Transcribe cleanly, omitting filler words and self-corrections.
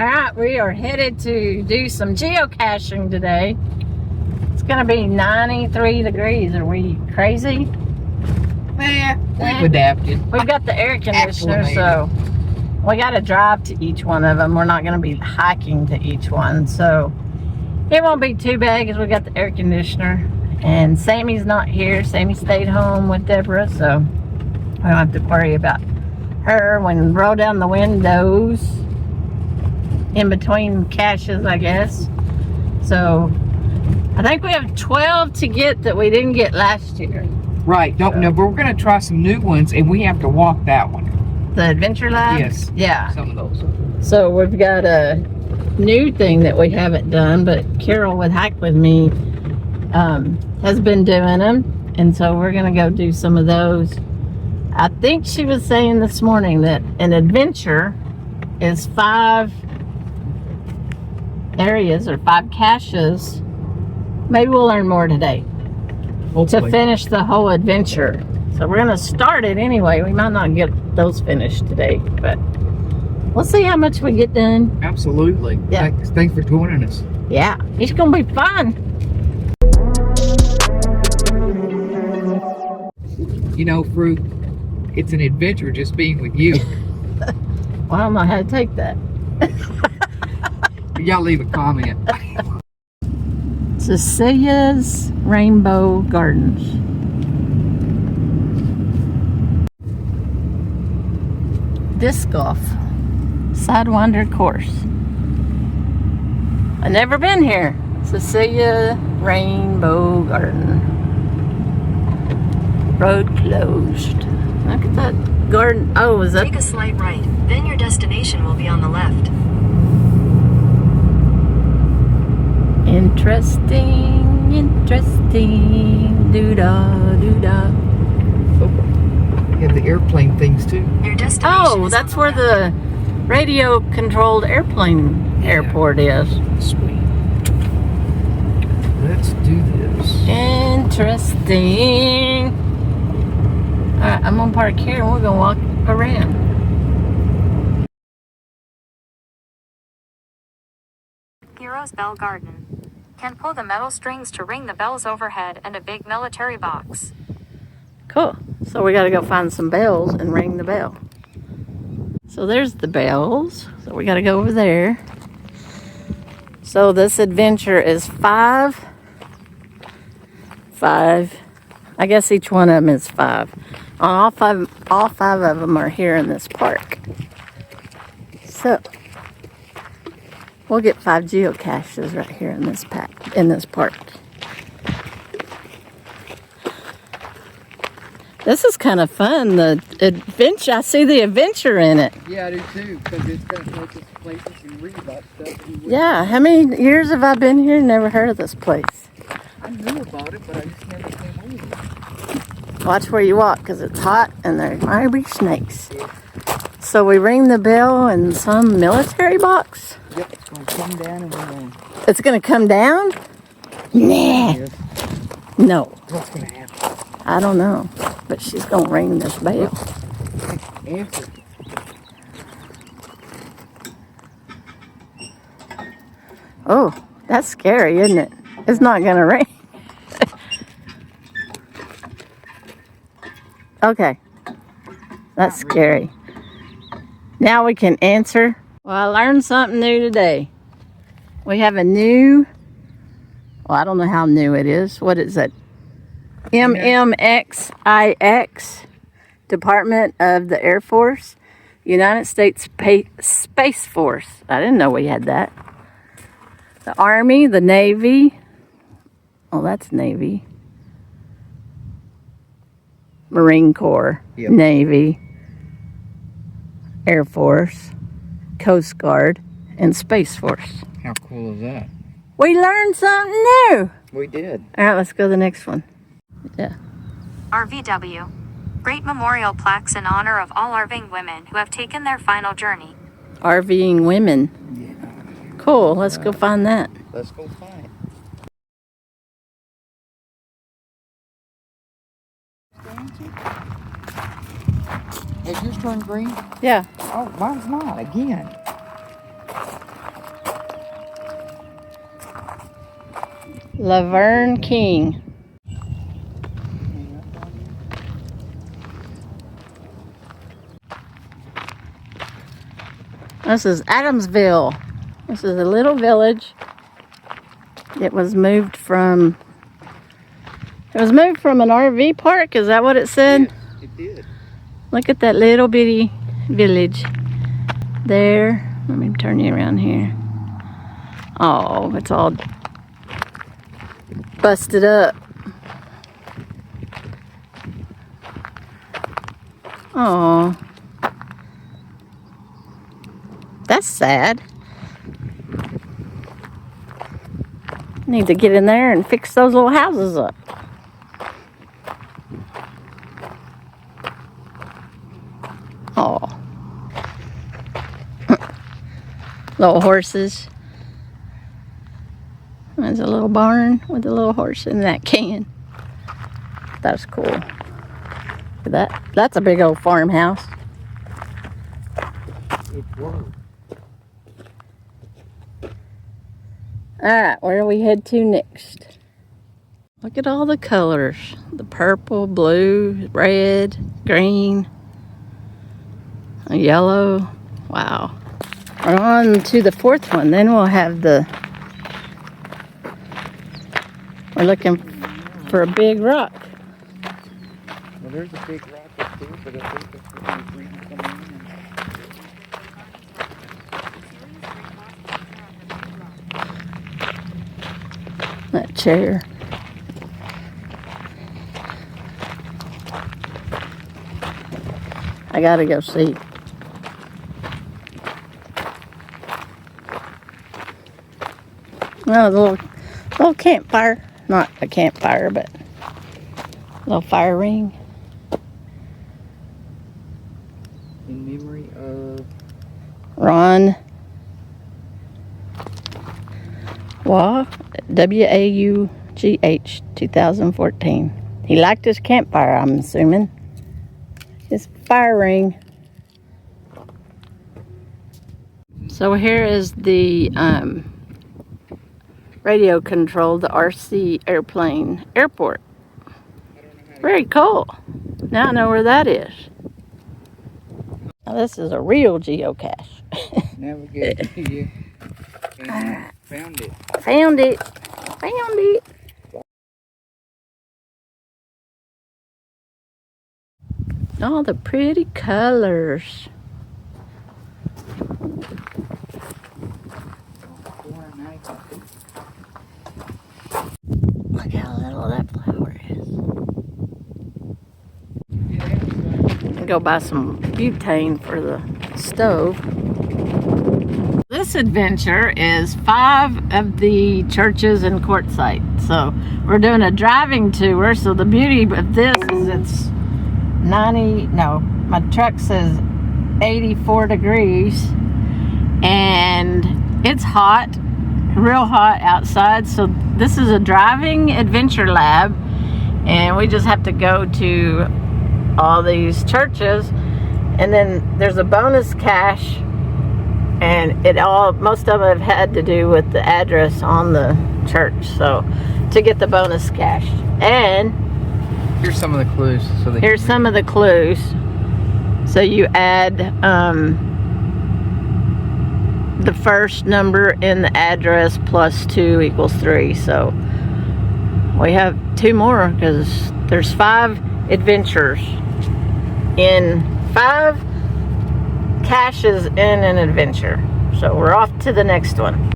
Alright, we are headed to do some geocaching today. It's gonna be 93 degrees. Are we crazy? Yeah, we've adapted. We've got the air conditioner, so we gotta drive to each one of them. We're not gonna be hiking to each one, so it won't be too bad because we got the air conditioner. And Sammy's not here. Sammy stayed home with Deborah, so we don't have to worry about her when we roll down the windows in between caches, I guess. So I think we have 12 to get that we didn't get last year. Right, don't know, but we're going to try some new ones, and we have to walk that one. The Adventure Lab? Yes. Yeah. Some of those. So we've got a new thing that we haven't done, but Carol would hike with me has been doing them, and so we're going to go do some of those. I think she was saying this morning that an adventure is 5 areas or 5 caches. Maybe we'll learn more today. Hopefully. To finish the whole adventure. So we're gonna start it anyway. We might not get those finished today, but we'll see how much we get done. Absolutely. Yeah. Thanks for joining us. Yeah, it's gonna be fun. You know, Fruit, it's an adventure just being with you. Well, I don't know how to take that. Y'all leave a comment. Celia's Rainbow Gardens. Disc golf. Sidewinder course. I've never been here. Celia Rainbow Garden. Road closed. Look at that garden. Oh, is that? Take a slight right. Then your destination will be on the left. Interesting, interesting. Doo-dah, doo-dah. Oh, you have the airplane things too. Your destination Oh, is that's on where left. the radio-controlled airplane airport is. Sweet. Let's do this. Interesting. Alright, I'm gonna park here and we're gonna walk around. Hero's Bell Garden. Can pull the metal strings to ring the bells overhead and a big military box. Cool. So we gotta go find some bells and ring the bell. So there's the bells. So we gotta go over there. So this adventure is 5. I guess each one of them is 5. All five of them are here in this park. So we'll get 5 geocaches right here in this park. This is kind of fun. The adventure. I see the adventure in it. Yeah, I do too, because it's going to take us to places and read about stuff. Yeah. How many years have I been here? Never heard of this place. I knew about it, but I just never came over. Watch where you walk, because it's hot and there might be snakes. So we ring the bell in some military box. Yep, it's going to come down and we're going. It's going to come down? Nah. Yes. No. What's going to happen? I don't know. But she's going to ring this bell. Answer. Oh, that's scary, isn't it? It's not going to ring. Okay. That's scary. Now we can answer. Well, I learned something new today. We have a new, well, I don't know how new it is. What is it? MMXIX, Department of the Air Force, United States Space Force. I didn't know we had that. The Army, the Navy. Oh, that's Navy. Marine Corps, Yep. Navy, Air Force, Coast Guard, and Space Force. How cool is that? We learned something new. We did. All right, let's go to the next one. Yeah. RVW. Great memorial plaques in honor of all RVing women who have taken their final journey. RVing women. Yeah. Cool. Let's go find that. Let's go find it. Has yours turned green? Yeah. Oh, mine's not again. Laverne King. This is Adamsville. This is a little village. It was moved from an RV park. Is that what it said? Yes, it did. Look at that little bitty village there. Let me turn you around here. Oh, it's all busted up. Oh, that's sad. Need to get in there and fix those little houses up. Oh, little horses. There's a little barn with a little horse in that can. That's cool. That's a big old farmhouse. It was. Alright, where do we head to next? Look at all the colors. The purple, blue, red, green, yellow. Wow. We're on to the fourth one. Then we'll have we're looking for a big rock. Well, there's a big rock up there, but I think that's where the green coming in. That chair. I gotta go see. Oh, the little campfire. Not a campfire, but a little fire ring. In memory of Ron W-A-U-G-H 2014. He liked his campfire, I'm assuming. His fire ring. So here is the radio controlled RC airplane airport. Very cool. Now I know where that is. Now this is a real geocache. navigate here. And found it. Found it. Found it. All the pretty colors. Look how little that flower is. Go buy some butane for the stove. This adventure is 5 of the churches in Quartzsite. So we're doing a driving tour. So the beauty of this is it's 90, no, my truck says 84 degrees and it's hot, real hot outside. So this is a driving adventure lab and we just have to go to all these churches, and then there's a bonus cache, and most of them have had to do with the address on the church, so to get the bonus cache. And here's some of the clues. Here's some of the clues. So you add the first number in the address plus 2 equals 3. So we have 2 more because there's 5 adventures in 5 caches in an adventure. So we're off to the next one.